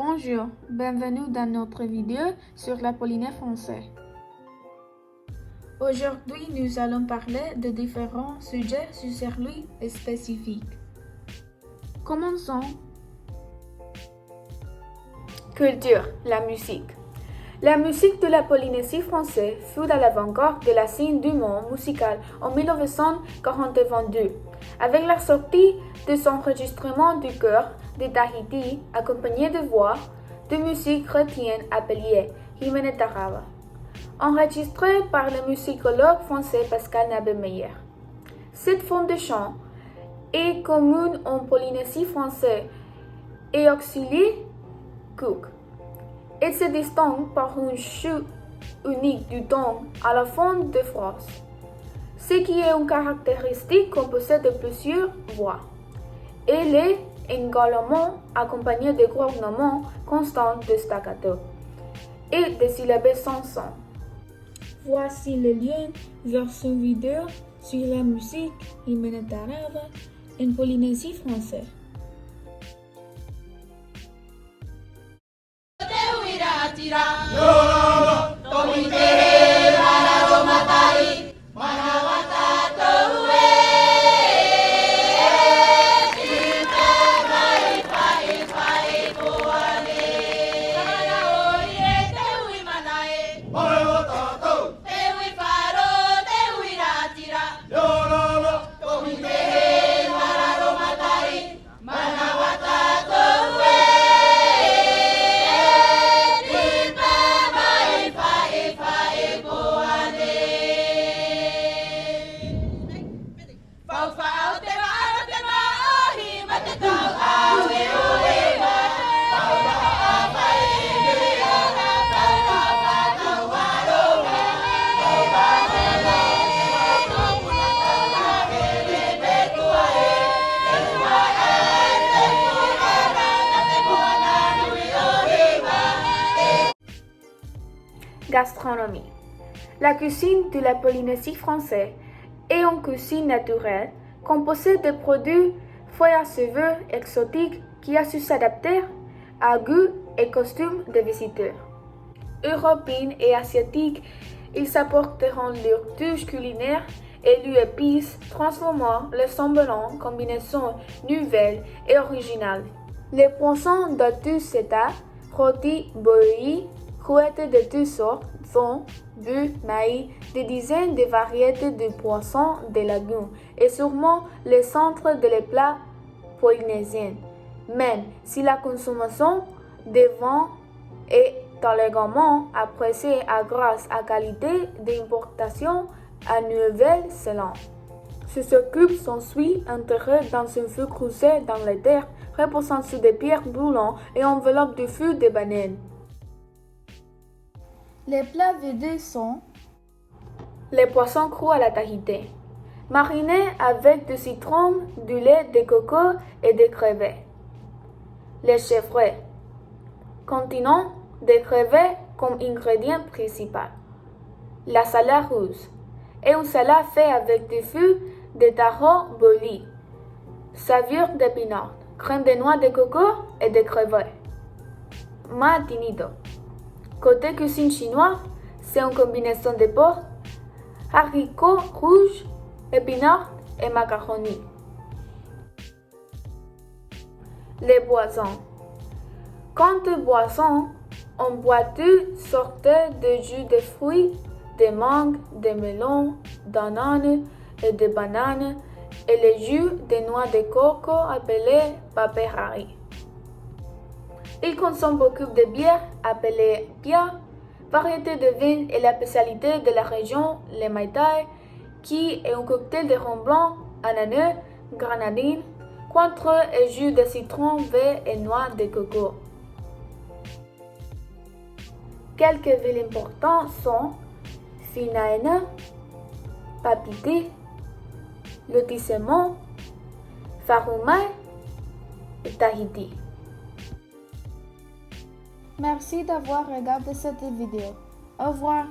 Bonjour, bienvenue dans notre vidéo sur la Polynésie française. Aujourd'hui, nous allons parler de différents sujets sur lui spécifiques. Commençons. Culture, la musique. La musique de la Polynésie française fut à l'avant-garde de la scène du monde musical en 1942, avec la sortie de son enregistrement du chœur de Tahiti, accompagné de voix de musique chrétienne appelée Hymne Tarava, enregistré par le musicologue français Pascal Nabemeyer. Cette forme de chant est commune en Polynésie française et auxilie Cook. Elle se distingue par une chute unique du ton à la fin de phrase, ce qui est une caractéristique composée de plusieurs voix. Elle est également accompagnée de grognements constants de staccato et de syllabes sans son. Voici le lien vers son vidéo sur la musique Hymne Tarava en Polynésie française. Gastronomie. La cuisine de la Polynésie française est une cuisine naturelle composée de produits feuillateux exotiques qui a su s'adapter à goût et costumes des visiteurs. Européens et asiatiques, ils apporteront leur touche culinaire et leurs épices, transformant le semblant en combinaison nouvelle et originale. Les poissons de tous états, rôtis, bouillis, Couettes de toutes sortes, thon, bœuf, maïs, des dizaines de variétés de poissons des lagunes et sûrement le centre de les plats polynésiens. Même si la consommation de vin est également appréciée grâce à la qualité d'importation à Nouvelle-Zélande. Ce cube s'ensuit enterré dans un feu creusé dans la terre, reposant sur des pierres brûlantes et enveloppé de fûts de bananes. Les plats vedus sont les poissons crus à la tahitienne, marinés avec du citron, du lait de coco et des crevettes. Les chevrets, contenant des crevettes comme ingrédient principal. La salade rouge est une salade faite avec du fût de taro bouilli, saveur d'épinards, crème de noix de coco et de crevettes. Matinito. Côté cuisine chinoise, c'est une combinaison de porc, haricots rouges, épinards et macaronis. Les boissons. Quant aux boissons, on boit toutes sortes de jus de fruits, de mangue, de melon, d'ananes et de bananes, et les jus de noix de coco appelés paperari. Il consomme beaucoup de bière appelée pia, variété de vin et la spécialité de la région, le Mai Tai, qui est un cocktail de rhum blanc, ananas, grenadine, cointreau et jus de citron vert et noix de coco. Quelques villes importantes sont Finaina, Papeete, Lotissement, Farumai et Tahiti. Merci d'avoir regardé cette vidéo. Au revoir.